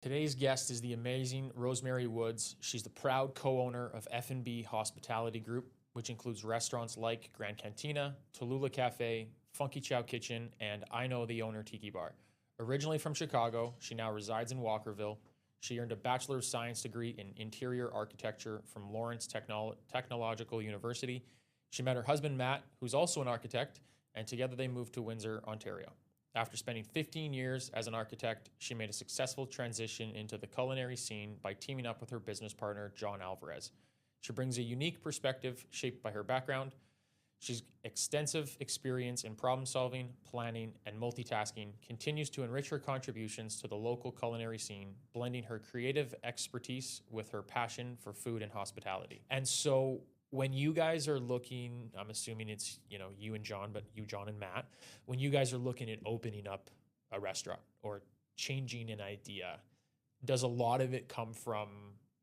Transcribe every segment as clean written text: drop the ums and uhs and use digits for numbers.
Today's guest is the amazing Rosemary Woods. She's the proud co-owner of F&B Hospitality Group, which includes restaurants like Grand Cantina, Taloola Cafe, Funky Chow Kitchen, and I Know the Owner Tiki Bar. Originally from Chicago, she now resides in Walkerville. She earned a Bachelor of Science degree in Interior Architecture from Lawrence Technological University. She met her husband, Matt, who's also an architect, and together they moved to Windsor, Ontario. After spending 15 years as an architect, she made a successful transition into the culinary scene by teaming up with her business partner, John Alvarez. She brings a unique perspective shaped by her background. She's extensive experience in problem solving, planning, and multitasking, continues to enrich her contributions to the local culinary scene, blending her creative expertise with her passion for food and hospitality. And so when you guys are looking, I'm assuming it's, you and John, but you, John, and Matt, when you guys are looking at opening up a restaurant or changing an idea, does a lot of it come from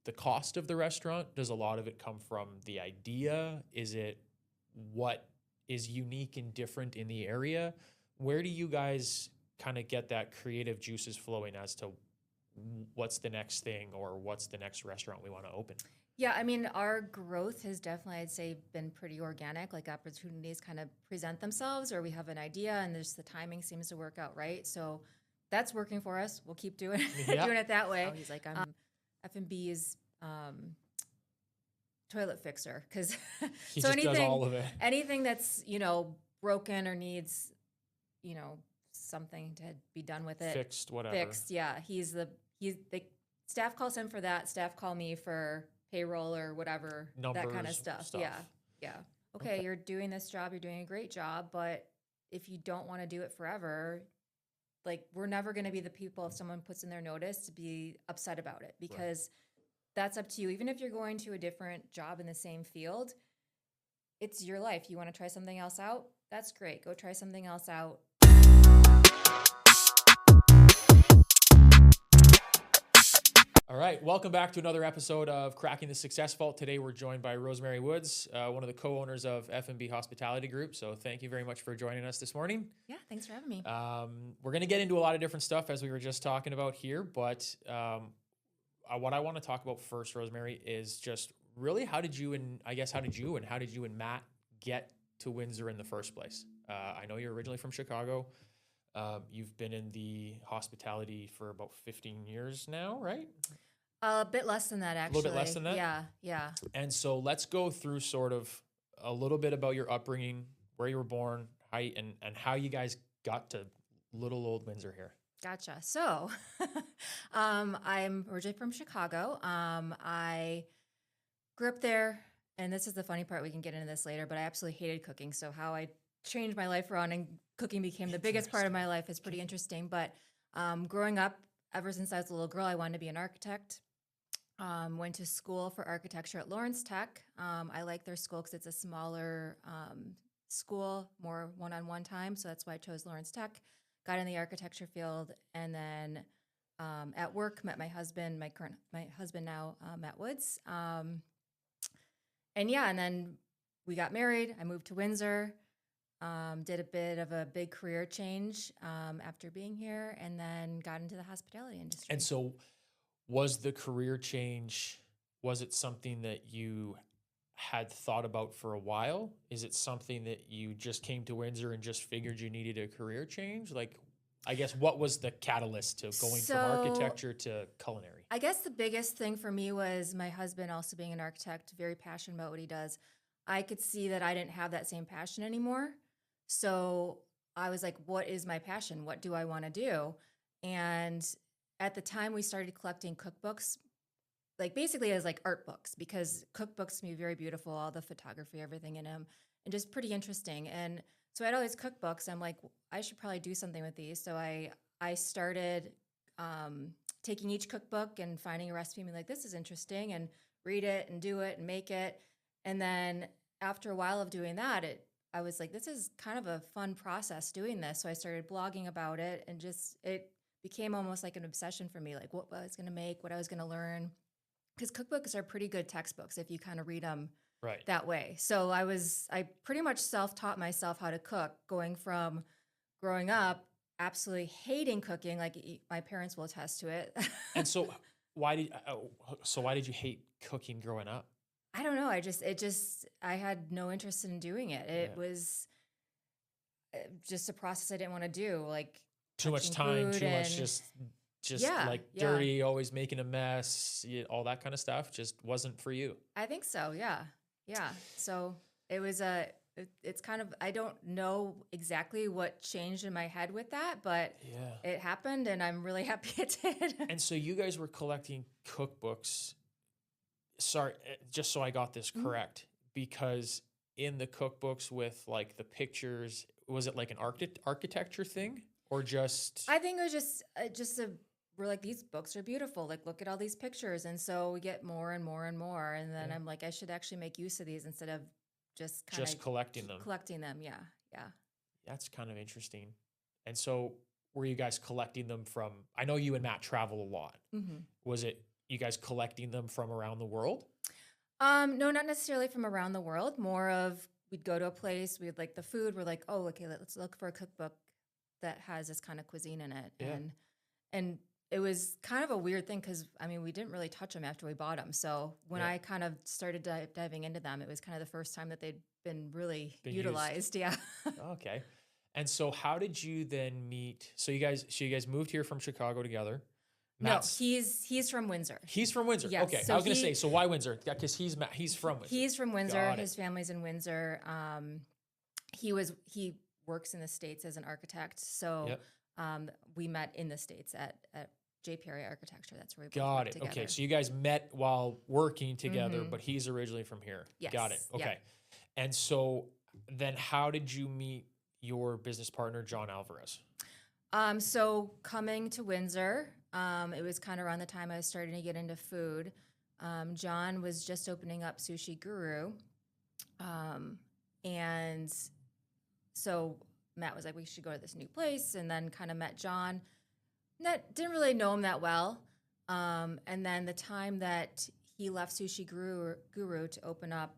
the cost of the restaurant? Does a lot of it come from the idea? Is it what is unique and different in the area? Where do you guys kind of get that creative juices flowing as to what's the next thing or what's the next restaurant we want to open? Yeah, I mean, our growth has definitely, I'd say, been pretty organic. Like opportunities kind of present themselves, or we have an idea, and just the timing seems to work out right. So that's working for us. We'll keep doing doing it that way. He's like, I'm F&B is toilet fixer because He so just does all of it. anything that's broken or needs something to be done with it, Fixed, whatever. fixed. Yeah, he's the staff calls him for that. Staff call me for payroll or whatever, that kind of Numbers, stuff. stuff. Yeah. Okay, you're doing this job, you're doing a great job, but if you don't want to do it forever, like we're never going to be the people if someone puts in their notice to be upset about it because that's up to you. Even if you're going to a different job in the same field, it's your life. You want to try something else out? That's great. Go try something else out. All right, welcome back to another episode of Cracking the Success Vault. Today we're joined by Rosemary Woods, one of the co-owners of F&B Hospitality Group. So thank you very much for joining us this morning. Yeah, thanks for having me. We're going to get into a lot of different stuff as we were just talking about here, but what I want to talk about first, Rosemary, is just really how did you and Matt get to Windsor in the first place? I know you're originally from Chicago. You've been in the hospitality for about 15 years now, right? A bit less than that, actually. A little bit less than that? Yeah. And so let's go through sort of a little bit about your upbringing, where you were born, and how you guys got to little old Windsor here. Gotcha. So I'm originally from Chicago. I grew up there, and this is the funny part. We can get into this later, but I absolutely hated cooking. So how I changed my life around and cooking became the biggest part of my life is pretty interesting. But growing up, ever since I was a little girl, I wanted to be an architect. Went to school for architecture at Lawrence Tech. I like their school because it's a smaller school, more one-on-one time. So that's why I chose Lawrence Tech. Got in the architecture field, and then at work met my husband, my husband now, Matt Woods. And then we got married. I moved to Windsor. Did a bit of a big career change after being here, and then got into the hospitality industry. And so was the career change, was it something that you had thought about for a while? Is it something that you just came to Windsor and just figured you needed a career change? Like, I guess, what was the catalyst to going from architecture to culinary? I guess the biggest thing for me was my husband also being an architect, very passionate about what he does. I could see that I didn't have that same passion anymore. So I was like, what is my passion? What do I want to do? And at the time we started collecting cookbooks, like basically as like art books, because cookbooks can be very beautiful, all the photography, everything in them, and just pretty interesting. And so I had all these cookbooks. I'm like, I should probably do something with these. So I started taking each cookbook and finding a recipe and being like, this is interesting, and read it and do it and make it. And then after a while of doing that, I was like, this is kind of a fun process doing this. So I started blogging about it, and it became almost like an obsession for me, like what I was going to make, what I was going to learn. Because cookbooks are pretty good textbooks if you kind of read them that way. So I pretty much self-taught myself how to cook, going from growing up absolutely hating cooking. Like my parents will attest to it. And so why did you hate cooking growing up? I don't know. I had no interest in doing it. It Yeah. was just a process I didn't want to do. Like Too much touching time, food too much and just yeah, like yeah. dirty, always making a mess, all that kind of stuff just wasn't for you. I think so. Yeah. Yeah. So it was it's kind of, I don't know exactly what changed in my head with that, but Yeah. it happened and I'm really happy it did. And so you guys were collecting cookbooks. Sorry, just so I got this Mhm. correct, because in the cookbooks with like the pictures, was it like an architecture thing or just I think it was we're like, these books are beautiful. Like, look at all these pictures. And so we get more and more and more. And then Yeah. I'm like, I should actually make use of these instead of just kind just of collecting them? collecting them. Yeah. Yeah. That's kind of interesting. And so were you guys collecting them from, I know you and Matt travel a lot. hmm Was it you guys collecting them from around the world? No, not necessarily from around the world. More of we'd go to a place, we'd like the food. We're like, oh, okay, let's look for a cookbook that has this kind of cuisine in it. Yeah. And it was kind of a weird thing because I mean, we didn't really touch them after we bought them. So when Yeah. I kind of started diving into them, it was kind of the first time that they'd been really Been utilized. Yeah. Okay. And so how did you then meet? So you guys moved here from Chicago together. No, Matt's he's from Windsor. he's from Windsor. Yes, Okay. so I was going to he- say, so why Windsor? Because he's from Windsor. He's from Windsor. Got it. His family's in Windsor. He works in the States as an architect. So Yep. we met in the States at J. Perry Architecture. That's where we both Got worked it. together. Okay. So you guys met while working together, Mhm. but he's originally from here. Yes. Got it. Yeah. Okay. And so then how did you meet your business partner, John Alvarez? So coming to Windsor, it was kind of around the time I was starting to get into food. John was just opening up Sushi Guru. And so Matt was like, we should go to this new place, and then kind of met John. Didn't really know him that well. And then the time that he left Sushi Guru to open up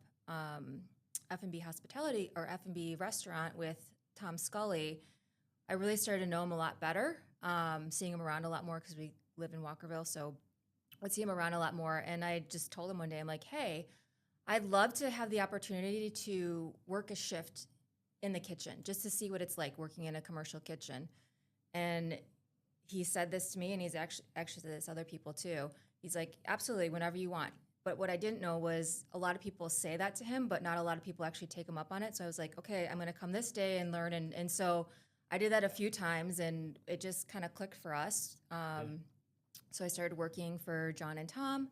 F&B Hospitality or F&B Restaurant with Tom Scully, I really started to know him a lot better, seeing him around a lot more because we live in Walkerville. So I'd see him around a lot more. And I just told him one day, I'm like, hey, I'd love to have the opportunity to work a shift in the kitchen just to see what it's like working in a commercial kitchen. And he said this to me, and he's actually said this to other people too. He's like, absolutely, whenever you want. But what I didn't know was a lot of people say that to him, but not a lot of people actually take him up on it. So I was like, okay, I'm going to come this day and learn. And so I did that a few times, and it just kind of clicked for us. So I started working for John and Tom.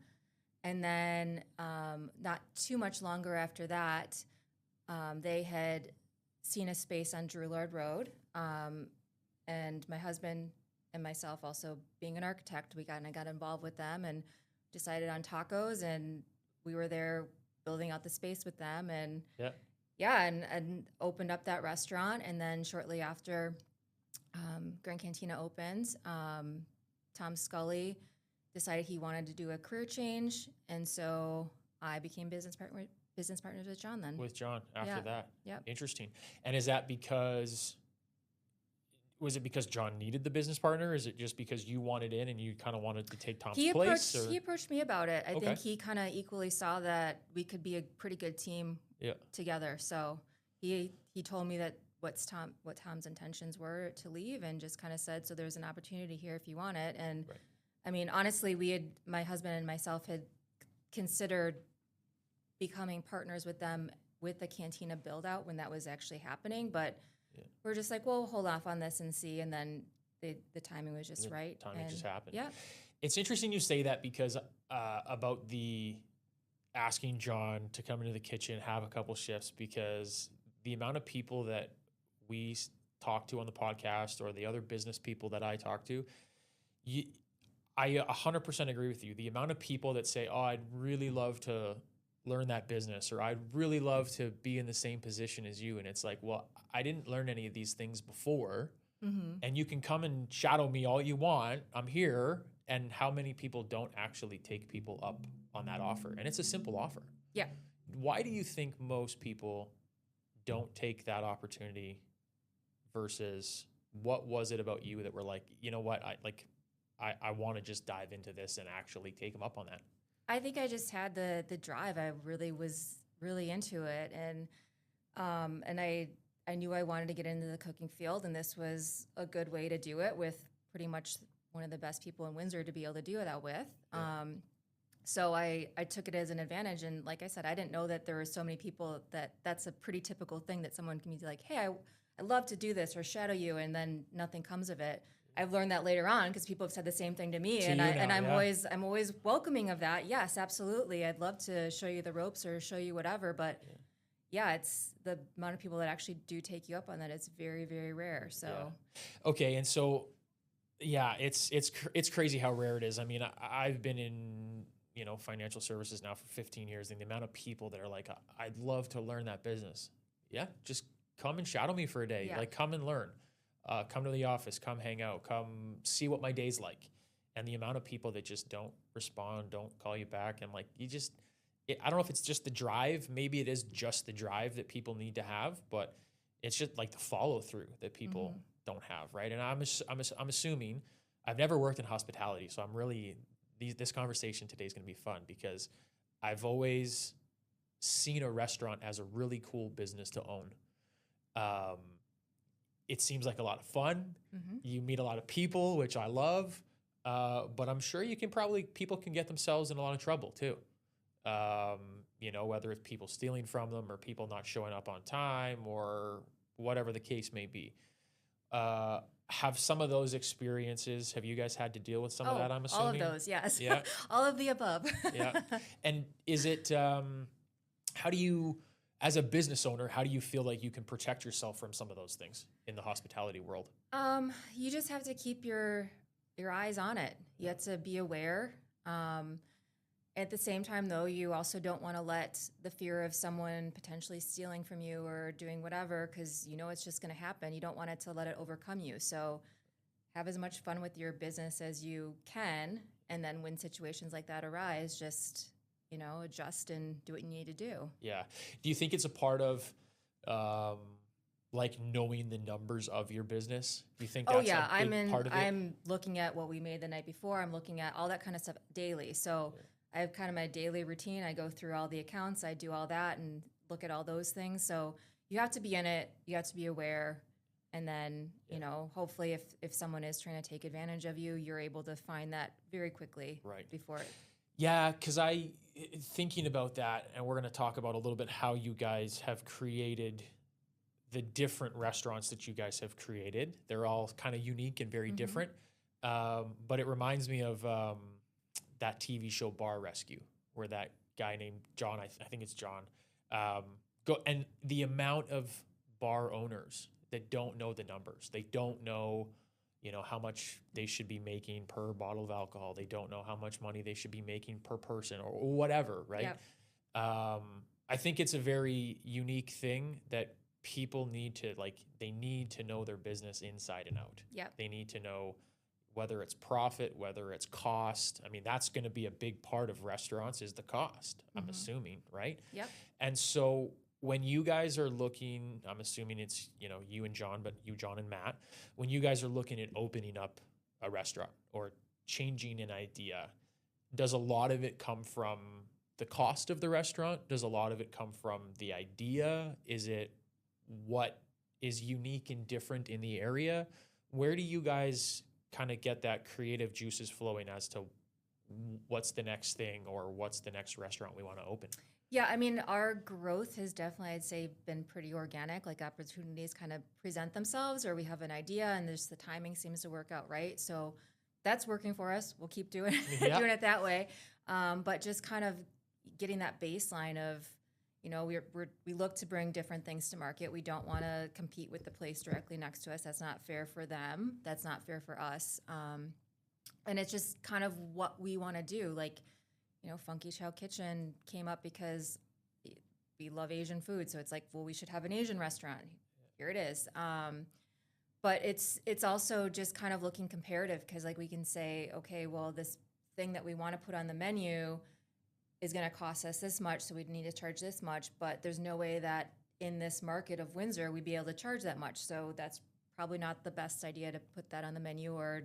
And then not too much longer after that, they had seen a space on Drouillard Road. And my husband and myself, also being an architect, I got involved with them and decided on tacos. And we were there building out the space with them. And and opened up that restaurant. And then shortly after Grand Cantina opened, Tom Scully decided he wanted to do a career change, and so I became business partners with John then. With John after that. Yep. Interesting. And is that was it because John needed the business partner? Is it just because you wanted in and you kind of wanted to take Tom's place? He approached me about it. I Okay. think he kind of equally saw that we could be a pretty good team together. So he told me that what Tom's intentions were to leave, and just kind of said, so there's an opportunity here if you want it. And Right. I mean, honestly, my husband and myself had considered becoming partners with them with the Cantina build out when that was actually happening. But we're just like, well, hold off on this and see. And then the timing was just right. Timing just happened. Yeah. It's interesting you say that because about the asking John to come into the kitchen, have a couple shifts, because the amount of people that we talk to on the podcast or the other business people that I talk to, I 100% agree with you. The amount of people that say, oh, I'd really love to learn that business, or I'd really love to be in the same position as you. And it's like, well, I didn't learn any of these things before. Mm-hmm. And you can come and shadow me all you want. I'm here. And how many people don't actually take people up on that offer? And it's a simple offer. Yeah. Why do you think most people don't take that opportunity versus what was it about you that were like, you know what, I want to just dive into this and actually take them up on that? I think I just had the drive. I really was really into it, and I knew I wanted to get into the cooking field, and this was a good way to do it with pretty much one of the best people in Windsor to be able to do that with. Yeah. So I took it as an advantage, and like I said, I didn't know that there were so many people that's a pretty typical thing that someone can be like, hey, I love to do this or shadow you, and then nothing comes of it. I've learned that later on because people have said the same thing to me, and I'm always welcoming of that. Yes, absolutely. I'd love to show you the ropes or show you whatever, but yeah, it's the amount of people that actually do take you up on that. It's very, very rare. So okay, and so yeah, it's crazy how rare it is. I mean, I've been in financial services now for 15 years, and the amount of people that are like, I'd love to learn that business. Yeah, just come and shadow me for a day. Yeah. Like, come and learn. Come to the office, come hang out, come see what my day's like. And the amount of people that just don't respond, don't call you back. And like, I don't know if it's just the drive. Maybe it is just the drive that people need to have, but it's just like the follow through that people don't have. Right. And I'm assuming, I've never worked in hospitality. So I'm really, this conversation today is going to be fun because I've always seen a restaurant as a really cool business to own. It seems like a lot of fun. You meet a lot of people, which I love. But I'm sure people can get themselves in a lot of trouble too. Whether it's people stealing from them or people not showing up on time or whatever the case may be. Have some of those experiences, have you guys had to deal with some of that, I'm assuming? All of those, yes. Yeah. All of the above. Yeah. And is it, how do you, as a business owner, how do you feel like you can protect yourself from some of those things in the hospitality world? You just have to keep your eyes on it. You have to be aware. At the same time, though, you also don't want to let the fear of someone potentially stealing from you or doing whatever, because it's just going to happen. You don't want it to let it overcome you. So have as much fun with your business as you can. And then when situations like that arise, just adjust and do what you need to do. Yeah. Do you think it's a part of like knowing the numbers of your business? Do you think that's a big part of it? I'm looking at what we made the night before. I'm looking at all that kind of stuff daily. So I have kind of my daily routine. I go through all the accounts. I do all that and look at all those things. So you have to be in it. You have to be aware. And then, hopefully if someone is trying to take advantage of you, you're able to find that very quickly before it. Yeah, because thinking about that, and we're going to talk about a little bit how you guys have created the different restaurants that you guys have created. They're all kind of unique and very different. But it reminds me of that TV show Bar Rescue, where that guy named John, I think it's John, and the amount of bar owners that don't know the numbers. They don't know how much they should be making per bottle of alcohol. They don't know how much money they should be making per person or whatever, right? Yep. I think it's a very unique thing that people need to know their business inside and out. Yep. They need to know whether it's profit, whether it's cost. I mean, that's going to be a big part of restaurants is the cost, I'm assuming, right? Yep. And so when you guys are looking, I'm assuming it's, you and John, but you, John and Matt, when you guys are looking at opening up a restaurant or changing an idea, does a lot of it come from the cost of the restaurant? Does a lot of it come from the idea? Is it what is unique and different in the area? Where do you guys kind of get that creative juices flowing as to what's the next thing or what's the next restaurant we want to open? Yeah, I mean, our growth has definitely, I'd say, been pretty organic. Like opportunities kind of present themselves, or we have an idea and there's the timing seems to work out right. So that's working for us. We'll keep doing doing it that way. But just kind of getting that baseline of, we look to bring different things to market. We don't want to compete with the place directly next to us. That's not fair for them. That's not fair for us. And it's just kind of what we want to do. Like, Funky Chow Kitchen came up because we love Asian food. So it's like, well, we should have an Asian restaurant. Here it is. But it's also just kind of looking comparative because like we can say, okay, well, this thing that we want to put on the menu is going to cost us this much. So we need to charge this much. But there's no way that in this market of Windsor, we'd be able to charge that much. So that's probably not the best idea to put that on the menu or,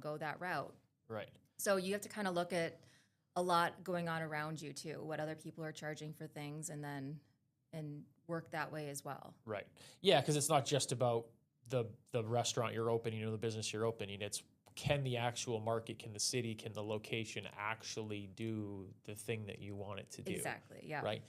go that route. Right. So you have to kind of look at a lot going on around you too, what other people are charging for things, and work that way as well. Right. Yeah, because it's not just about the restaurant you're opening or the business you're opening. It's can the actual market, can the city, can the location actually do the thing that you want it to do? Exactly. Yeah. Right.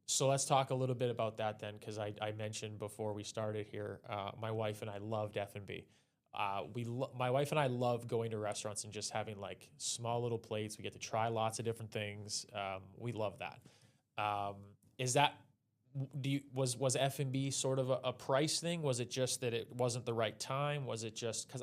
So let's talk a little bit about that then, because I mentioned before we started here, my wife and I loved F&B. My wife and I love going to restaurants and just having like small little plates. We get to try lots of different things. We love that. Is that was F&B sort of a price thing? Was it just that it wasn't the right time? Was it just because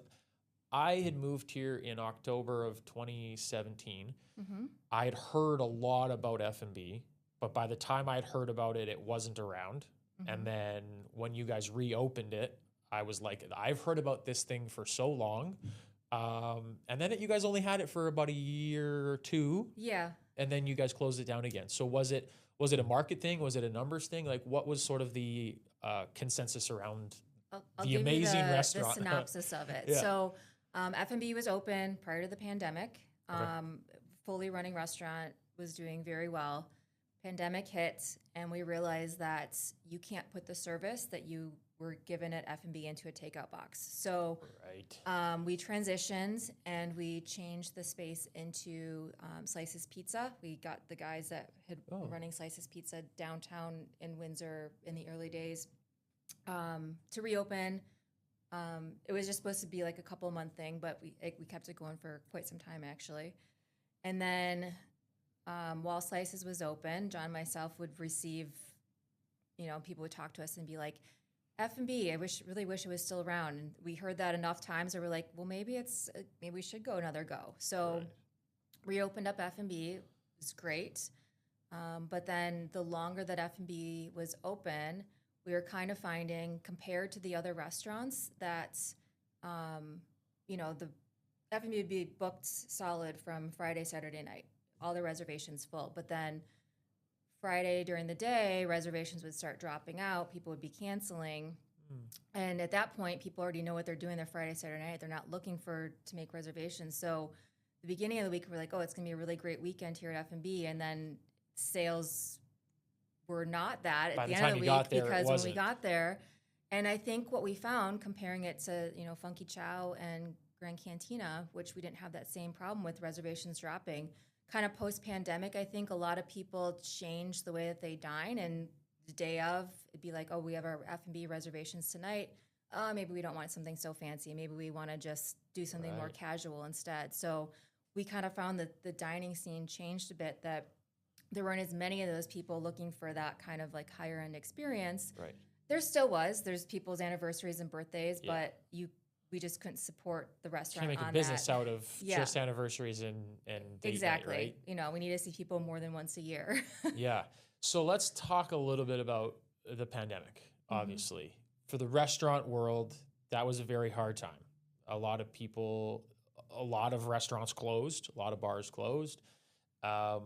I had moved here in October of 2017. Mm-hmm. I had heard a lot about F&B, but by the time I had heard about it, it wasn't around. Mm-hmm. And then when you guys reopened it, I was like, I've heard about this thing for so long. And then you guys only had it for about a year or two. Yeah. And then you guys closed it down again. So was it a market thing? Was it a numbers thing? Like what was sort of the consensus around I'll the give amazing you the restaurant? synopsis of it. Yeah. So F&B was open prior to the pandemic. Okay. Fully running restaurant, was doing very well. Pandemic hit, and we realized that you can't put the service that you were given at F&B into a takeout box. So Right. we transitioned and we changed the space into Slices Pizza. We got the guys that had been running Slices Pizza downtown in Windsor in the early days to reopen. It was just supposed to be like a couple month thing, but we kept it going for quite some time actually. And then while Slices was open, John and myself would receive, people would talk to us and be like, F&B, really wish it was still around. And we heard that enough times that we're like, well, maybe we should go another go. So we opened up F&B. It was great. But then the longer that F&B was open, we were kind of finding, compared to the other restaurants, that, the F&B would be booked solid from Friday, Saturday night, all the reservations full. But then Friday during the day, reservations would start dropping out. People would be canceling. And at that point, people already know what they're doing their Friday, Saturday night. They're not looking to make reservations. So the beginning of the week, we're like, oh, it's going to be a really great weekend here at F&B. And then sales were not that at the end of the week because when we got there. And I think what we found, comparing it to, Funky Chow and Grand Cantina, which we didn't have that same problem with reservations dropping, kind of post-pandemic, I think a lot of people changed the way that they dine, and the day of, it'd be like, oh, we have our F&B reservations tonight. Maybe we don't want something so fancy. Maybe we want to just do something more casual instead. So we kind of found that the dining scene changed a bit, that there weren't as many of those people looking for that kind of like higher end experience. Right. There still was. There's people's anniversaries and birthdays, but we just couldn't support the restaurant. Can't make a business out of just anniversaries and date exactly. night, right? We need to see people more than once a year. Yeah. So let's talk a little bit about the pandemic. Obviously, for the restaurant world, that was a very hard time. A lot of restaurants closed, a lot of bars closed. As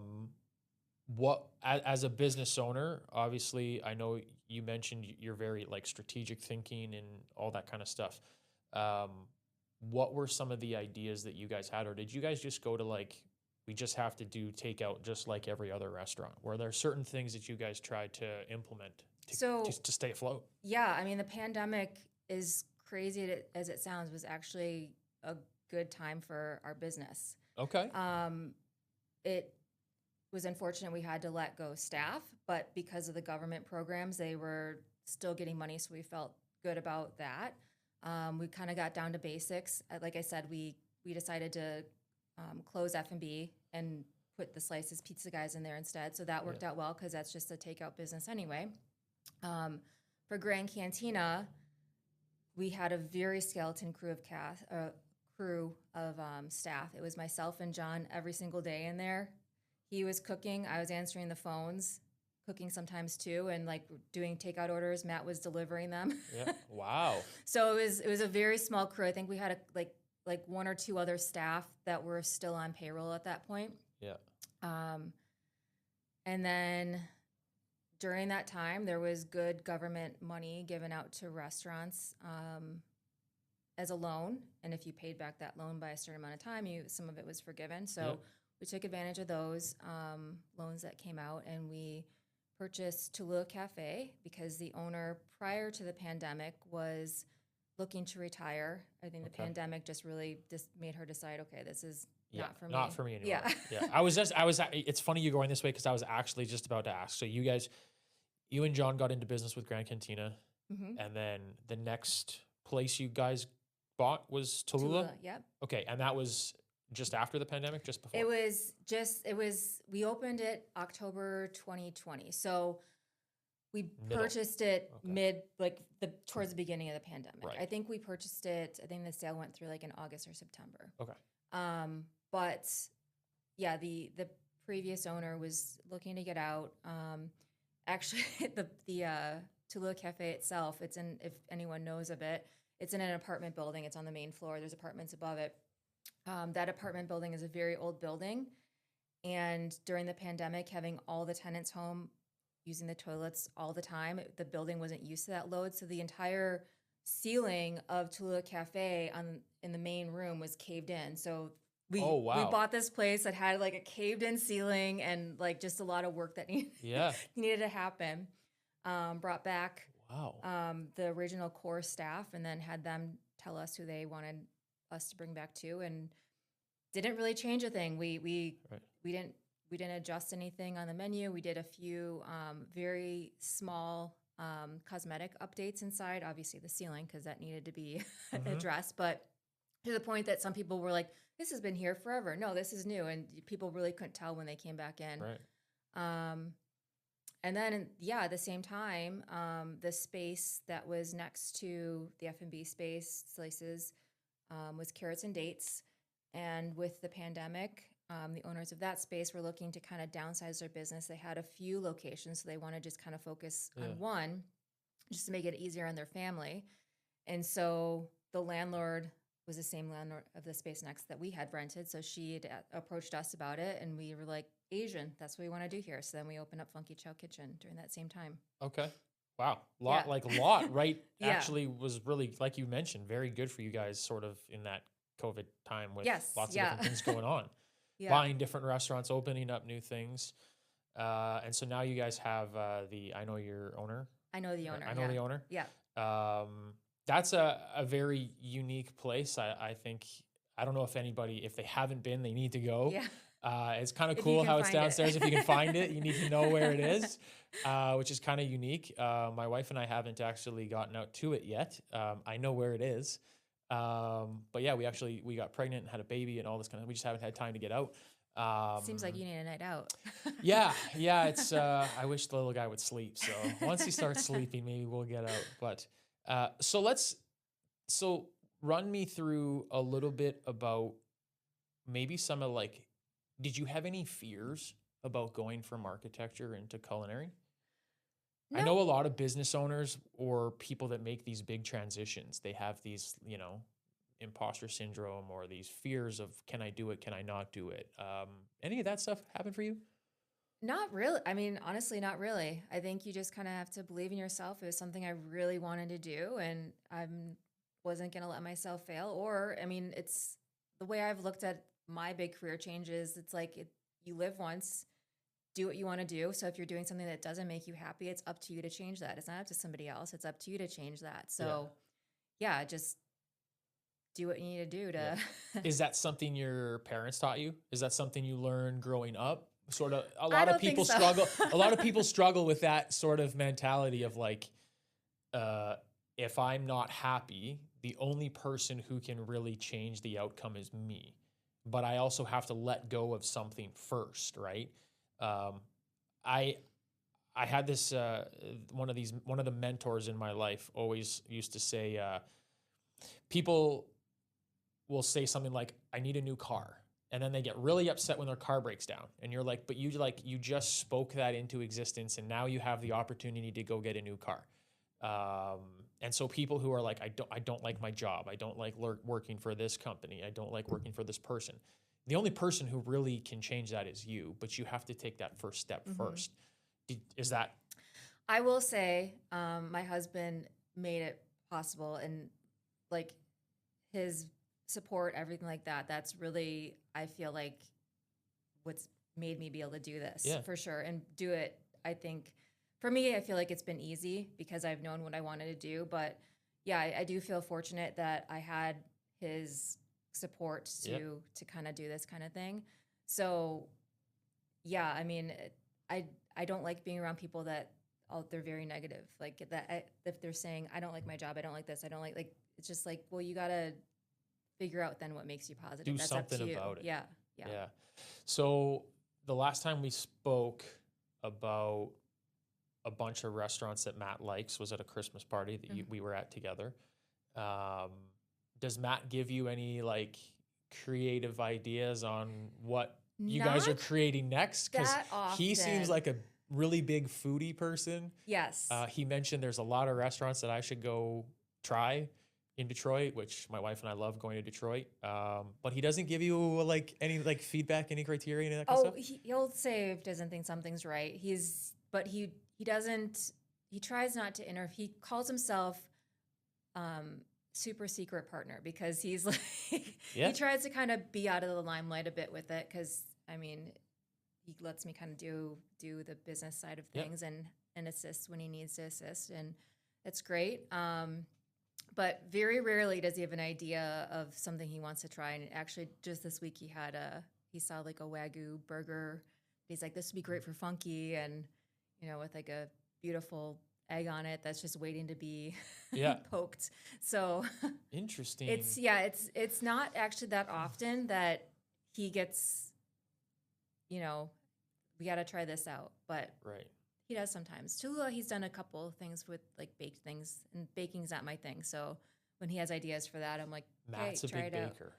a business owner, obviously, I know you mentioned you're very like strategic thinking and all that kind of stuff. What were some of the ideas that you guys had, or did you guys just go to like, we just have to do takeout just like every other restaurant? Were there certain things that you guys tried to implement to stay afloat? Yeah, I mean, the pandemic, as crazy as it sounds, was actually a good time for our business. Okay. It was unfortunate we had to let go staff, but because of the government programs, they were still getting money, so we felt good about that. We kind of got down to basics. Like I said, we decided to close F&B and put the Slices Pizza guys in there instead. So that worked out well because that's just a takeout business anyway. For Grand Cantina, we had a very skeleton crew of staff. It was myself and John every single day in there. He was cooking. I was answering the phones, cooking sometimes too, and like doing takeout orders. Matt was delivering them. Yeah. Wow. So it was a very small crew. I think we had like one or two other staff that were still on payroll at that point. Yeah. And then during that time, there was good government money given out to restaurants as a loan. And if you paid back that loan by a certain amount of time, some of it was forgiven. So Yep. we took advantage of those loans that came out, and we purchased Taloola Cafe because the owner prior to the pandemic was looking to retire. I think the Okay. pandemic just really just made her decide, okay, this is not for me. Not for me anymore. Yeah. Yeah. It's funny you going this way because I was actually just about to ask. So you and John got into business with Grand Cantina, Mm-hmm. and then the next place you guys bought was Taloola? Yep. Okay. And that was just after the pandemic, just before? We opened it October 2020. So we Middle. purchased it Okay. towards the beginning of the pandemic. Right. I think we purchased it, I think the sale went through like in August or September. Okay. But yeah, the previous owner was looking to get out. Actually, the Taloola Cafe itself, if anyone knows of it, it's in an apartment building. It's on the main floor. There's apartments above it. That apartment building is a very old building. And during the pandemic, having all the tenants home using the toilets all the time, the building wasn't used to that load. So the entire ceiling of Taloola Cafe in the main room was caved in. So we bought this place that had like a caved in ceiling and like just a lot of work that needed to happen. Brought back the original core staff and then had them tell us who they wanted us to bring back to, and didn't really change a thing. We didn't adjust anything on the menu. We did a few very small cosmetic updates inside, obviously the ceiling because that needed to be addressed, but to the point that some people were like, this has been here forever. No, this is new. And people really couldn't tell when they came back in. Right. And then, at the same time, the space that was next to the F&B space, Slices, was Carrots and Dates. And with the pandemic, the owners of that space were looking to kind of downsize their business. They had a few locations, so they want to just kind of focus on one just to make it easier on their family. And so the landlord was the same landlord of the space next that we had rented. So she had approached us about it, and we were like, Asian, that's what we want to do here. So then we opened up Funky Chow Kitchen during that same time. Okay. Wow. Lot, right? Actually was really, like you mentioned, very good for you guys sort of in that COVID time with lots of different things going on. Buying different restaurants, opening up new things. And so now you guys have I know your owner. I know the owner. I know the owner. Yeah. That's a very unique place. I think, I don't know if they haven't been, they need to go. Yeah. It's kind of cool how it's downstairs. If you can find it, you need to know where it is, which is kind of unique. My wife and I haven't actually gotten out to it yet. I know where it is. But yeah, we got pregnant and had a baby and all this kind of, we just haven't had time to get out. Seems like you need a night out. Yeah. It's, I wish the little guy would sleep. So once he starts sleeping, maybe we'll get out. But, so run me through a little bit about maybe some of did you have any fears about going from architecture into culinary? No. I know a lot of business owners or people that make these big transitions, they have these, imposter syndrome or these fears of, can I do it? Can I not do it? Any of that stuff happen for you? Not really. I mean, honestly, not really. I think you just kind of have to believe in yourself. It was something I really wanted to do, and I wasn't going to let myself fail. It's the way I've looked at my big career changes. It's like you live once, do what you want to do. So if you're doing something that doesn't make you happy, it's up to you to change that. It's not up to somebody else. It's up to you to change that. So just do what you need to do to. Is that something your parents taught you? Is that something you learned growing up? Sort of, a lot of people struggle. A lot of people struggle with that sort of mentality of if I'm not happy, the only person who can really change the outcome is me. But I also have to let go of something first, right? I had this one of the mentors in my life always used to say, people will say something like, I need a new car. And then they get really upset when their car breaks down. And you're like, but you just spoke that into existence, and now you have the opportunity to go get a new car. And so people who are like, I don't like my job. I don't like working for this company. I don't like working for this person. The only person who really can change that is you, but you have to take that first step first. Is that I will say, my husband made it possible, and like his support, everything like that. That's really, I feel like, what's made me be able to do this Yeah. for sure and do it. I think for me, I feel like it's been easy because I've known what I wanted to do. But yeah, I do feel fortunate that I had his support Yep. to kind of do this kind of thing. So yeah, I mean, I don't like being around people that they're very negative. Like that, if they're saying, I don't like my job, I don't like this, I don't like, it's just like, well, you got to figure out then what makes you positive. Do That's up something to you. about it. Yeah. Yeah. Yeah. So the last time we spoke about a bunch of restaurants that Matt likes was at a Christmas party that we were at together. Does Matt give you any like creative ideas on what you guys are Not creating next? Because that he seems often. like a really big foodie person. Yes. He mentioned there's a lot of restaurants that I should go try in Detroit, which my wife and I love going to Detroit. But he doesn't give you like any like feedback, any criteria, any of that kind of stuff. He'll say if he doesn't think something's right. But he doesn't. He tries not to interfere. He calls himself super secret partner because he's like Yeah. he tries to kind of be out of the limelight a bit with it because I mean he lets me kind of do the business side of Yep. things and assist when he needs to assist, and it's great. But very rarely does he have an idea of something he wants to try. And actually, just this week he saw like a Wagyu burger. He's like, this would be great for funky, and with like a beautiful egg on it that's just waiting to be Yeah. poked. So Interesting. it's not actually that often that he gets, we got to try this out, but right. he does sometimes. Taloola, he's done a couple of things with like baked things, and baking's not my thing. So when he has ideas for that, I'm like, Matt's a try big it out. baker.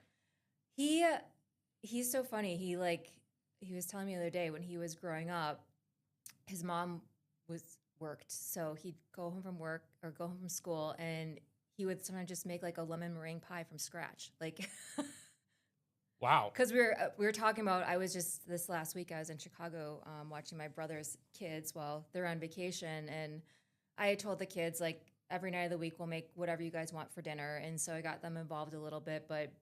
He's so funny. He was telling me the other day when he was growing up, his mom worked, so he'd go home from work or go home from school, and he would sometimes just make like a lemon meringue pie from scratch, like. Wow. Because we were talking about, I was just this last week, I was in Chicago watching my brother's kids while they're on vacation. And I told the kids, like, every night of the week, we'll make whatever you guys want for dinner. And so I got them involved a little bit. But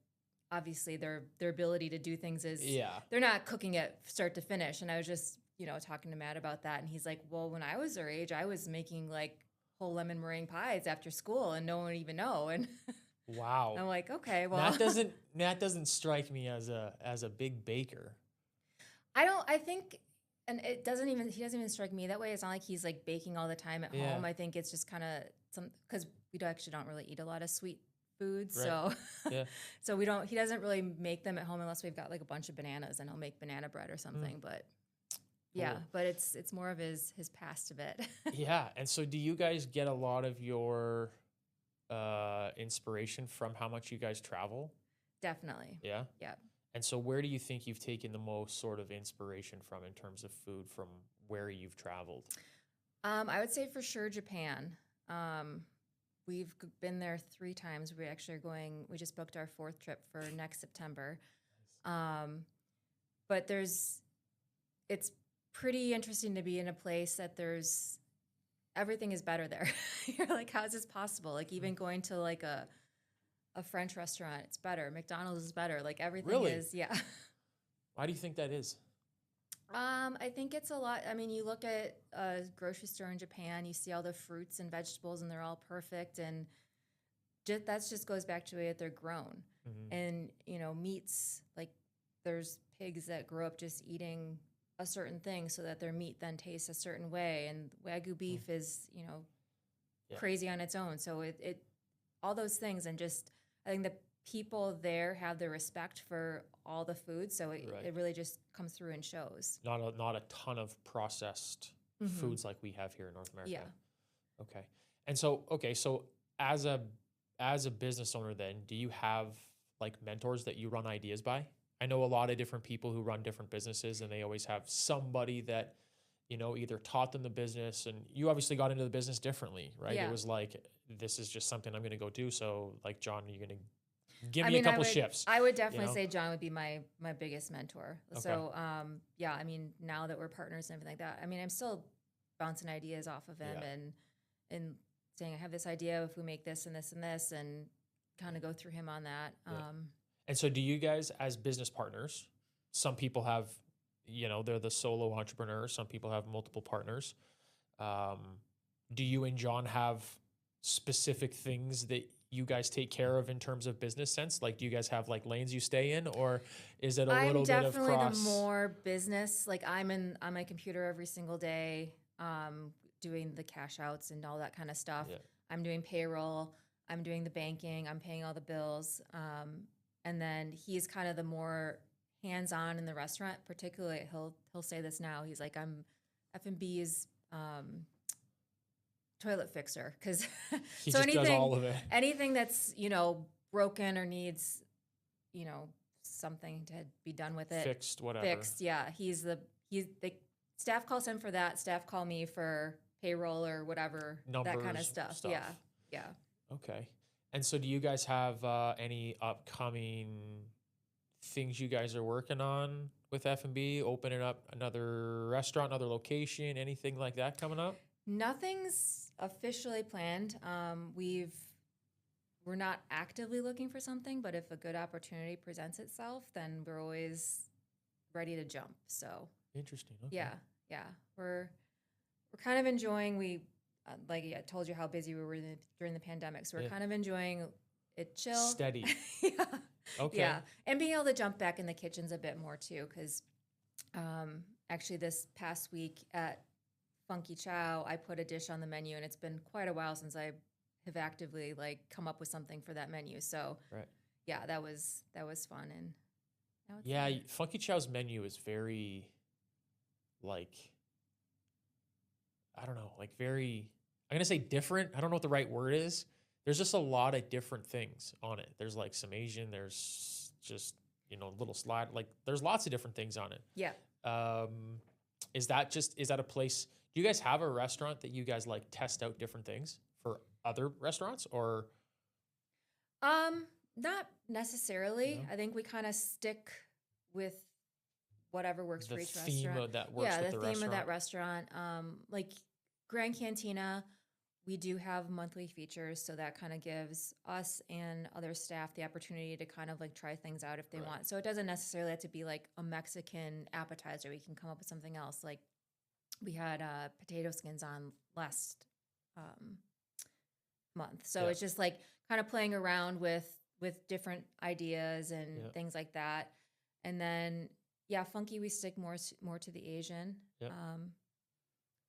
obviously, their ability to do things is, they're not cooking it start to finish. And I was just, talking to Matt about that. And he's like, well, when I was their age, I was making, like, whole lemon meringue pies after school, and no one would even know. And wow. I'm like, okay, well. Matt doesn't strike me as a big baker. I think, and he doesn't even strike me that way. It's not like he's like baking all the time at home. I think it's just kind of because we actually don't really eat a lot of sweet foods. Right. So, Yeah. so he doesn't really make them at home unless we've got like a bunch of bananas, and he'll make banana bread or something. But yeah, Cool. but it's more of his past of it. Yeah. And so do you guys get a lot of your inspiration from how much you guys travel? Definitely. Yeah. Yeah. And so where do you think you've taken the most sort of inspiration from in terms of food from where you've traveled? I would say for sure Japan. We've been there 3 times. We actually are going. We just booked our 4th trip for next September. But it's pretty interesting to be in a place that everything is better there. You're like, how is this possible? Like even going to like a French restaurant, it's better. McDonald's is better. Like everything Really? is, yeah. Why do you think that is? I think it's a lot. I mean, you look at a grocery store in Japan, you see all the fruits and vegetables, and they're all perfect. And that just goes back to the way that they're grown. Mm-hmm. And, meats, like there's pigs that grow up just eating a certain thing so that their meat then tastes a certain way. And Wagyu beef is, crazy on its own. So it all those things, and just I think the people there have the respect for all the food, so it really just comes through and shows. Not a ton of processed foods like we have here in North America. Yeah. Okay. And so as a business owner then, do you have like mentors that you run ideas by? I know a lot of different people who run different businesses, and they always have somebody that either taught them the business, and you obviously got into the business differently, right? Yeah. It was like, this is just something I'm going to go do. So like, John, you're going to give me a couple shifts. I would definitely say John would be my biggest mentor. Okay. So, yeah, I mean, now that we're partners and everything like that, I mean, I'm still bouncing ideas off of him and saying, I have this idea if we make this and this and this, and kind of go through him on that. Yeah. And so do you guys as business partners, some people have, they're the solo entrepreneur. Some people have multiple partners. Do you and John have specific things that you guys take care of in terms of business sense? Like, do you guys have like lanes you stay in, or is it a little bit of I'm definitely cross? the more business. Like I'm on my computer every single day, doing the cash outs and all that kind of stuff. Yeah. I'm doing payroll. I'm doing the banking. I'm paying all the bills. And then he's kind of the more hands-on in the restaurant. Particularly, he'll say this now. He's like, I'm F&B's toilet fixer, because He just does all of it. Anything that's broken or needs something to be done with it, Fixed, whatever. Fixed, yeah. The staff calls him for that. Staff call me for payroll or whatever, Numbers, that kind of stuff. Yeah. Okay. And so do you guys have any upcoming things you guys are working on with F&B, opening up another restaurant, another location, anything like that coming up? Nothing's officially planned. We're not actively looking for something, but if a good opportunity presents itself, then we're always ready to jump. So Interesting. Okay. yeah. We're kind of enjoying. Like I told you how busy we were during the pandemic, so we're kind of enjoying it chill, steady. Yeah. Okay. Yeah, and being able to jump back in the kitchens a bit more too, because actually this past week at Funky Chow, I put a dish on the menu, and it's been quite a while since I have actively come up with something for that menu. So Right. Yeah, that was fun. And now it's Yeah, there. Funky Chow's menu is very, I don't know, very, I'm going to say different. I don't know what the right word is. There's just a lot of different things on it. There's some Asian, there's just, little slide, there's lots of different things on it. Yeah. Is that a place, do you guys have a restaurant that you guys test out different things for other restaurants, or? Not necessarily. No? I think we kind of stick with whatever works for each theme restaurant. of that works with the theme restaurant. of that restaurant. Like Grand Cantina, we do have monthly features, so that kind of gives us and other staff the opportunity to kind of try things out if they Right. want. So it doesn't necessarily have to be a Mexican appetizer. We can come up with something else. Like we had potato skins on last month. So Yeah. it's just kind of playing around with different ideas and Yeah. things like that. And then Funky, we stick more to the Asian. Yeah.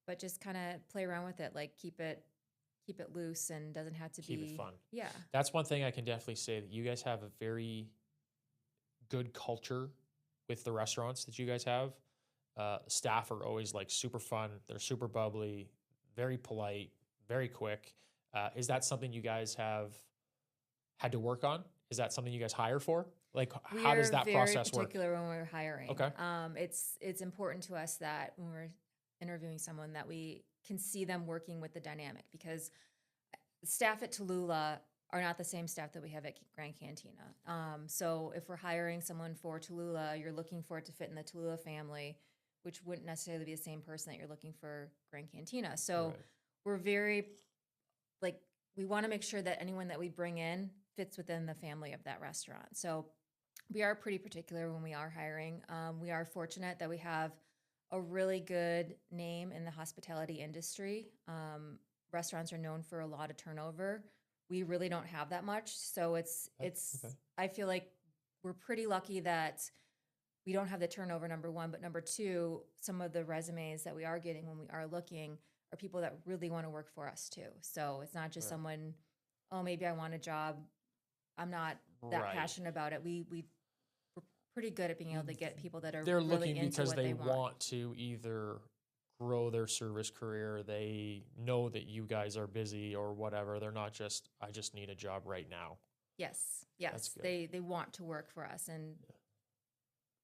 But just kind of play around with it, keep it loose, and doesn't have to Keep be it fun. Yeah. That's one thing I can definitely say, that you guys have a very good culture with the restaurants that you guys have. Staff are always super fun. They're super bubbly, very polite, very quick. Is that something you guys have had to work on? Is that something you guys hire for? How does that process very work? particular when we're hiring. Okay. It's important to us that when we're interviewing someone, that we can see them working with the dynamic, because staff at Taloola are not the same staff that we have at Grand Cantina. So if we're hiring someone for Taloola, you're looking for it to fit in the Taloola family, which wouldn't necessarily be the same person that you're looking for Grand Cantina. So Right. we're very, we want to make sure that anyone that we bring in fits within the family of that restaurant. So we are pretty particular when we are hiring. We are fortunate that we have a really good name in the hospitality industry. Restaurants are known for a lot of turnover. We really don't have that much. So it's, Okay. I feel like we're pretty lucky that we don't have the turnover, number one, but number two, some of the resumes that we are getting when we are looking are people that really want to work for us too. So it's not just Right. someone, oh, maybe I want a job, I'm not that Right. passionate about it. We're pretty good at being able to get people that are They're really looking into because what they want. want to either grow their service career. They know that you guys are busy or whatever. They're not just, I just need a job right now. Yes, That's good. they want to work for us, and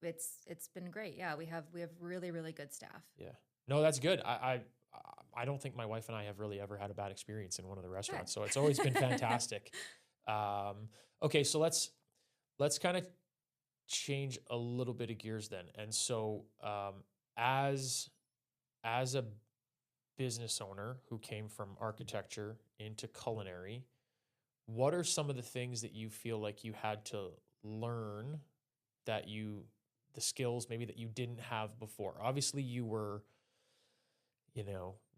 it's been great. Yeah, we have really, really good staff. Yeah. No, that's good. I don't think my wife and I have really ever had a bad experience in one of the restaurants. So it's always been fantastic. Okay, so let's kind of change a little bit of gears then. And so as a business owner who came from architecture into culinary, what are some of the things that you feel like you had to learn the skills maybe that you didn't have before? Obviously, you were,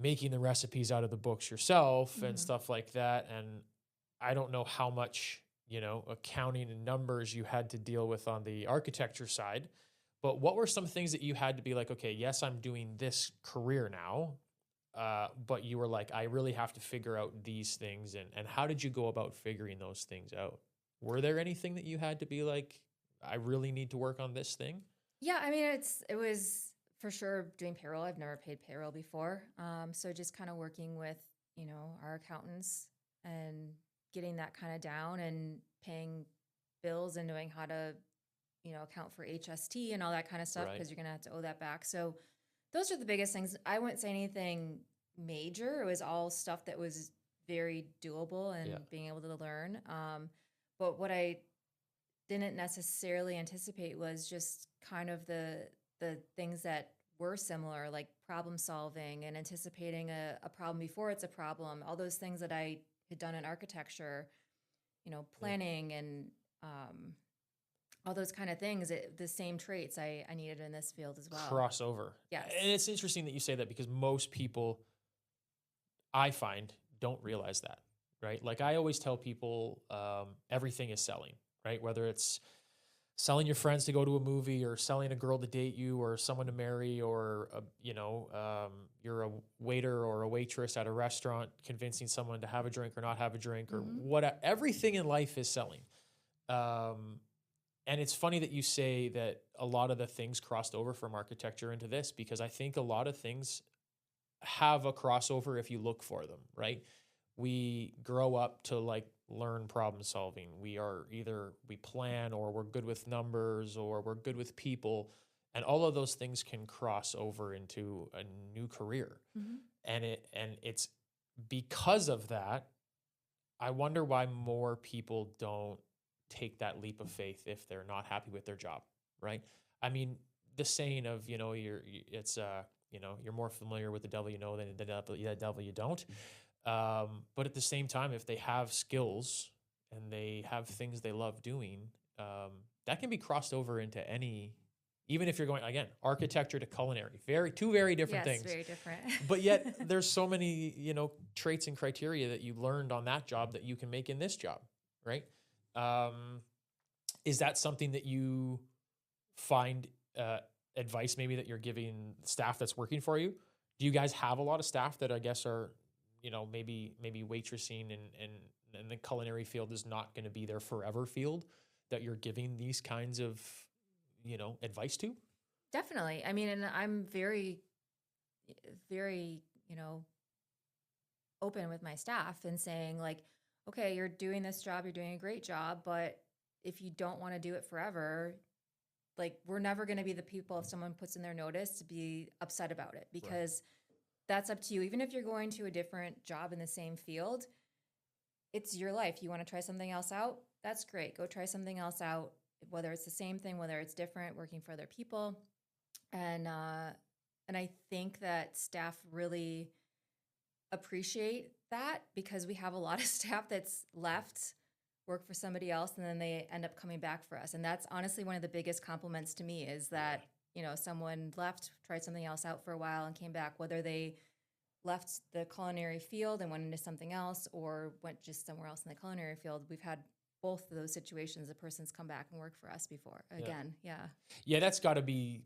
making the recipes out of the books yourself and Mhm. stuff like that. And I don't know how much, accounting and numbers you had to deal with on the architecture side, but what were some things that you had to be like, okay, yes, I'm doing this career now, but you were like, I really have to figure out these things. And how did you go about figuring those things out? Were there anything that you had to be like, I really need to work on this thing? Yeah, I mean, it was for sure doing payroll. I've never paid payroll before. So just kind of working with, our accountants and getting that kind of down and paying bills and knowing how to, account for HST and all that kind of stuff Right. because you're going to have to owe that back. So those are the biggest things. I wouldn't say anything major. It was all stuff that was very doable and Yeah. being able to learn. But what I didn't necessarily anticipate was just kind of the things that were similar, like problem solving and anticipating a problem before it's a problem. All those things that I had done in architecture, Yeah. planning and all those kind of things. The same traits I needed in this field as well. Crossover. Yes. And it's interesting that you say that because most people I find don't realize that, right? Like I always tell people, everything is selling, right? Whether it's selling your friends to go to a movie or selling a girl to date you or someone to marry or, you're a waiter or a waitress at a restaurant, convincing someone to have a drink or not have a drink or Hmm. what, everything in life is selling. Um, and it's funny that you say that a lot of the things crossed over from architecture into this because I think a lot of things have a crossover if you look for them, right? We grow up to like learn problem solving. We are either we plan or we're good with numbers or we're good with people. And all of those things can cross over into a new career. Hmm. And it's because of that, I wonder why more people don't take that leap of faith if they're not happy with their job, right? I mean, the saying of, it's you're more familiar with the devil you know than the devil you don't. But at the same time, if they have skills and they have things they love doing, that can be crossed over into any, even if you're going again, architecture to culinary, two very different Yes, things. very different. But yet there's so many, traits and criteria that you learned on that job that you can make in this job, right? Um, is that something that you find advice maybe that you're giving staff that's working for you? Do you guys have a lot of staff that I guess are, maybe waitressing and the culinary field is not going to be their forever field that you're giving these kinds of, advice to? Definitely. I mean, and I'm very, very, open with my staff and saying like, okay, you're doing this job, you're doing a great job, but if you don't want to do it forever, like we're never going to be the people if someone puts in their notice to be upset about it Right. because that's up to you. Even if you're going to a different job in the same field, it's your life. You want to try something else out? That's great. Go try something else out, whether it's the same thing, whether it's different, working for other people. And I think that staff really appreciate that because we have a lot of staff that's left work for somebody else and then they end up coming back for us. And that's honestly one of the biggest compliments to me is that, someone left, tried something else out for a while and came back, whether they left the culinary field and went into something else or went just somewhere else in the culinary field. We've had both of those situations. The person's come back and worked for us before Yeah. again. Yeah. Yeah, that's got to be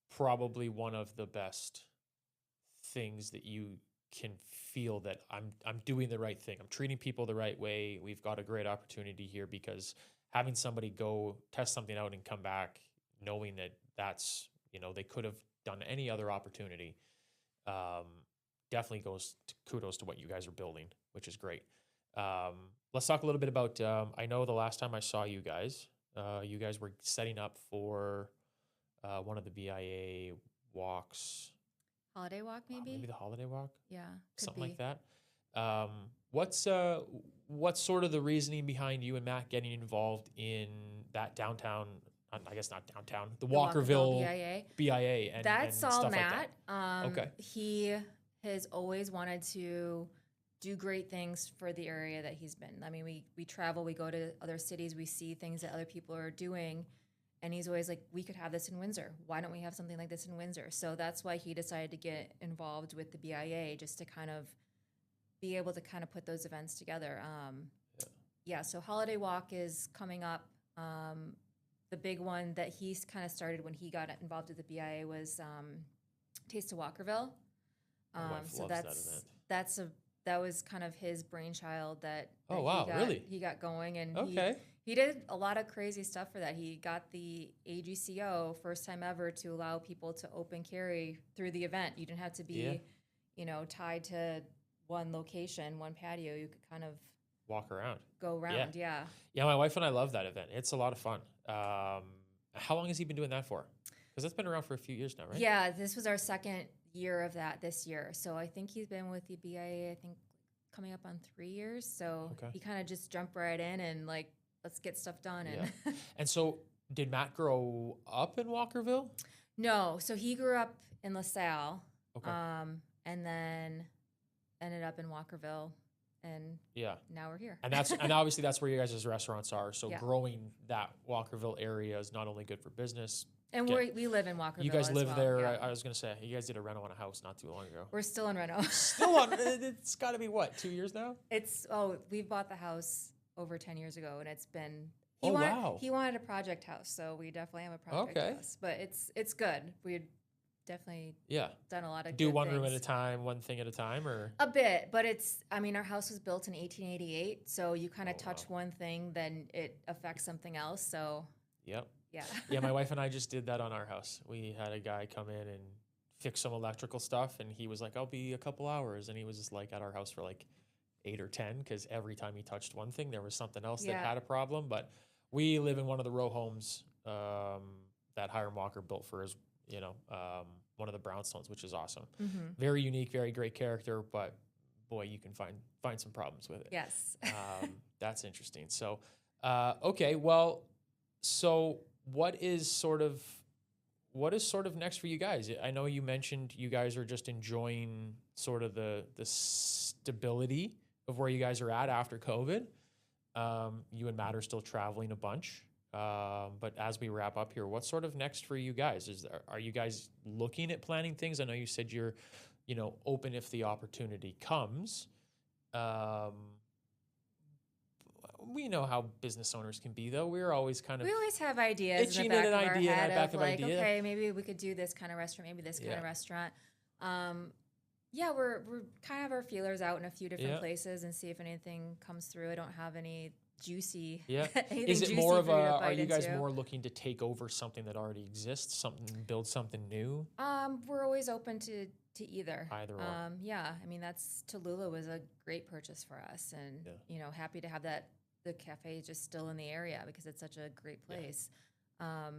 probably one of the best things that you can feel that I'm doing the right thing. I'm treating people the right way. We've got a great opportunity here because having somebody go test something out and come back knowing that that's, they could have done any other opportunity, um, definitely goes to kudos to what you guys are building, which is great. Let's talk a little bit about, I know the last time I saw you guys were setting up for one of the BIA walks. Holiday walk, maybe? Maybe the holiday walk, Yeah. Could something be. like that. Um, what's sort of the reasoning behind you and Matt getting involved in that downtown? I guess not downtown, the The Walkerville Walkerville BIA. BIA and That's all stuff like Matt. that. Okay. He has always wanted to do great things for the area that he's been. I mean, we travel, we go to other cities, we see things that other people are doing, and he's always like, we could have this in Windsor. Why don't we have something like this in Windsor? So that's why he decided to get involved with the BIA, just to kind of be able to kind of put those events together. Yeah, so Holiday Walk is coming up. The big one that he's kind of started when he got involved with the BIA was Taste of Walkerville. My wife So loves that event. that was kind of his brainchild that Oh, wow, really? he got going, and Okay. he did a lot of crazy stuff for that. He got the AGCO first time ever to allow people to open carry through the event. You didn't have to be, tied to one location, one patio. You could kind of Walk around. go around. Yeah. Yeah, my wife and I love that event. It's a lot of fun. How long has he been doing that for? Because that's been around for a few years now, right? Yeah, this was our second year of that this year. So I think he's been with the BIA, I think, coming up on 3 years. So he kind of just jumped right in and like, let's get stuff done. And And so did Matt grow up in Walkerville? No, so he grew up in LaSalle, Okay. and then ended up in Walkerville, and now we're here. And obviously that's where you guys' restaurants are. So Yeah. growing that Walkerville area is not only good for business. And we live in Walkerville. You guys as live well, there. yeah. I was going to say, you guys did a rental on a house not too long ago. We're still in Reno. Still on, it's got to be what, 2 years now? We bought the house over 10 years ago, and it's been. Wow. He wanted a project house, so we definitely have a project house. But it's good. We've definitely done a lot of Do good one room things. at a time, one thing at a time, or? A bit, but our house was built in 1888, so you kind of touch one thing, then it affects something else, so. Yep. Yeah. Yeah, my wife and I just did that on our house. We had a guy come in and fix some electrical stuff, and he was like, I'll be a couple hours, and he was just like at our house for like 8 or 10, because every time he touched one thing, there was something else that had a problem. But we live in one of the row homes that Hiram Walker built for his, one of the brownstones, which is awesome. Mm-hmm. Very unique, very great character, but boy, you can find some problems with it. Yes. That's interesting. So, okay, well, so what is sort of next for you guys? I know you mentioned you guys are just enjoying sort of the stability of where you guys are at after COVID. You and Matt are still traveling a bunch. But as we wrap up here, what's sort of next for you guys? Are you guys looking at planning things? I know you said you're, open if the opportunity comes. We know how business owners can be, though. We're always kind of. We always have ideas in the back of our head of like, okay, maybe we could do this kind of restaurant, maybe this kind of restaurant. We're kind of have our feelers out in a few different places and see if anything comes through. I don't have any juicy. Yeah. Is it more of a? Are you guys more looking to take over something that already exists, build something new? We're always open to either. Either or. I mean, that's Taloola was a great purchase for us, and happy to have that. The cafe just still in the area because it's such a great place. But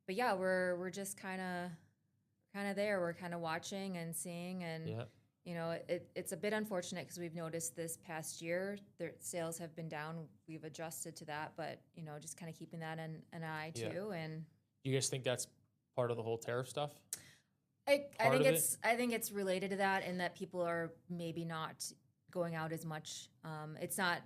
yeah, we're just kind of there. We're kind of watching and seeing, and it's a bit unfortunate because we've noticed this past year their sales have been down. We've adjusted to that, but just kind of keeping that in an eye too. And you guys think that's part of the whole tariff stuff? I think it's related to that, and that people are maybe not going out as much. It's not.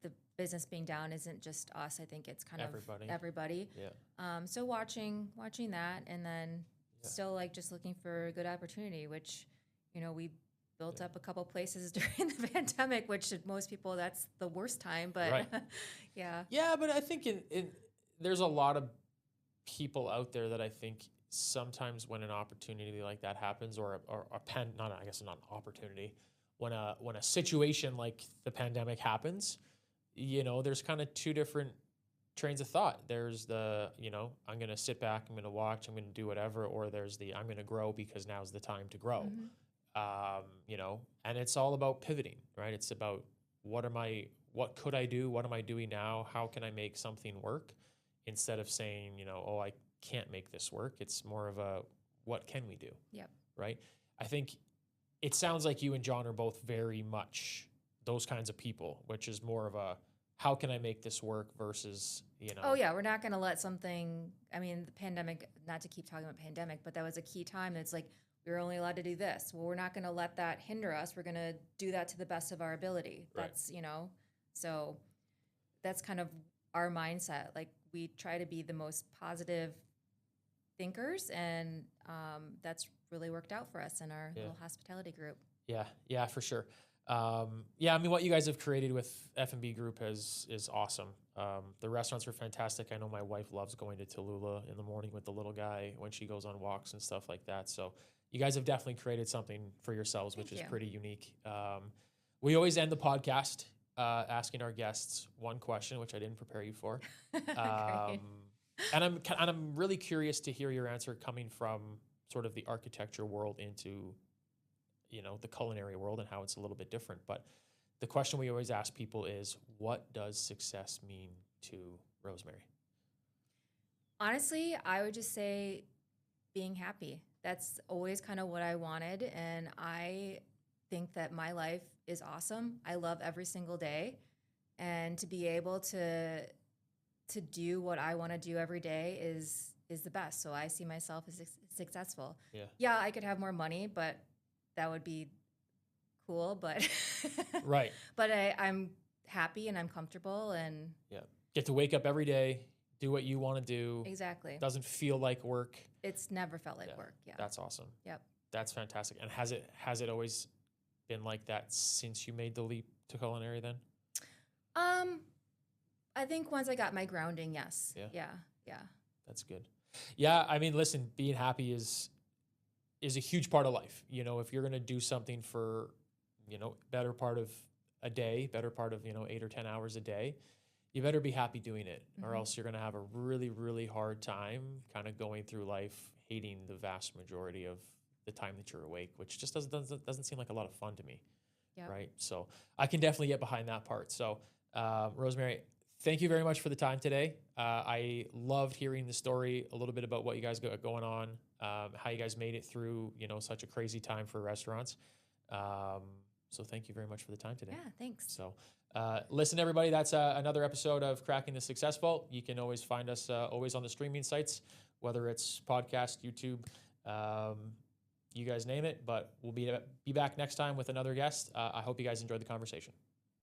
The business being down isn't just us. I think it's kind of everybody. Yeah. So watching that, and then still like just looking for a good opportunity, which we built up a couple places during the pandemic, which most people that's the worst time. But yeah. But I think there's a lot of people out there that I think sometimes when an opportunity like that happens, or not an opportunity. When a situation like the pandemic happens, there's kind of two different trains of thought. There's the, I'm going to sit back, I'm going to watch, I'm going to do whatever, or there's the, I'm going to grow because now's the time to grow. Mm-hmm. And it's all about pivoting, right? It's about what could I do? What am I doing now? How can I make something work? Instead of saying, oh, I can't make this work. It's more of a, what can we do? Yep. Right? I think it sounds like you and John are both very much those kinds of people, which is more of a, how can I make this work versus, Oh, yeah. We're not going to let something, the pandemic, not to keep talking about pandemic, but that was a key time. It's like, we're only allowed to do this. Well, we're not going to let that hinder us. We're going to do that to the best of our ability. Right. That's, so that's kind of our mindset. Like we try to be the most positive thinkers, and that's really worked out for us in our little hospitality group. Yeah, for sure. I mean, what you guys have created with F&B Group is awesome. The restaurants are fantastic. I know my wife loves going to Taloola in the morning with the little guy when she goes on walks and stuff like that. So you guys have definitely created something for yourselves, which is pretty unique. We always end the podcast asking our guests one question, which I didn't prepare you for. And I'm really curious to hear your answer coming from sort of the architecture world into the culinary world and how it's a little bit different. But the question we always ask people is, what does success mean to Rosemary? Honestly, I would just say being happy. That's always kind of what I wanted. And I think that my life is awesome. I love every single day. And to be able to do what I want to do every day is the best. So I see myself as successful. Yeah, I could have more money, but that would be cool, but right. But I'm happy and I'm comfortable and get to wake up every day, do what you want to do. Exactly. Doesn't feel like work. It's never felt like work. Yeah. That's awesome. Yep. That's fantastic. And has it always been like that since you made the leap to culinary then? I think once I got my grounding, yes. Yeah. That's good. Yeah, I mean, listen, being happy is a huge part of life. If you're going to do something for, better part of a day, better part of, 8 or 10 hours a day, you better be happy doing it, or else you're going to have a really, really hard time kind of going through life hating the vast majority of the time that you're awake, which just doesn't seem like a lot of fun to me. Yep. Right. So I can definitely get behind that part. So, Rosemary, thank you very much for the time today. I loved hearing the story, a little bit about what you guys got going on, how you guys made it through, such a crazy time for restaurants. So thank you very much for the time today. Yeah, thanks. So listen, everybody, that's another episode of Cracking the Success Vault. You can always find us always on the streaming sites, whether it's podcast, YouTube, you guys name it. But we'll be back next time with another guest. I hope you guys enjoyed the conversation.